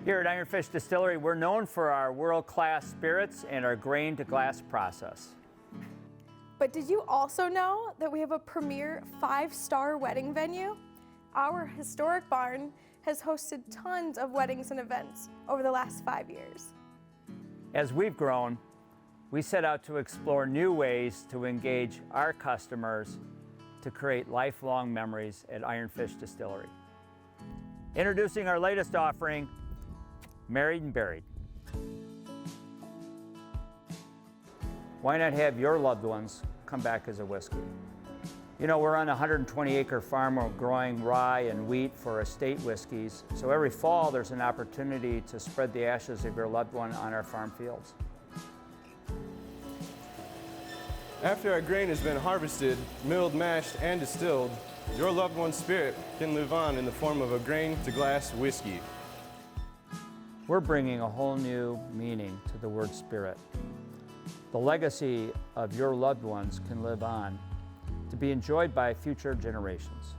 Here at Iron Fish Distillery, we're known for our world-class spirits and our grain-to-glass process. But did you also know that we have a premier 5-star wedding venue? Our historic barn has hosted tons of weddings and events over the last 5 years. As we've grown, we set out to explore new ways to engage our customers to create lifelong memories at Iron Fish Distillery. Introducing our latest offering, Married and Buried. Why not have your loved ones come back as a whiskey? You know, we're on a 120-acre farm. We're growing rye and wheat for estate whiskeys. So every fall, there's an opportunity to spread the ashes of your loved one on our farm fields. After our grain has been harvested, milled, mashed, and distilled, your loved one's spirit can live on in the form of a grain-to-glass whiskey. We're bringing a whole new meaning to the word spirit. The legacy of your loved ones can live on to be enjoyed by future generations.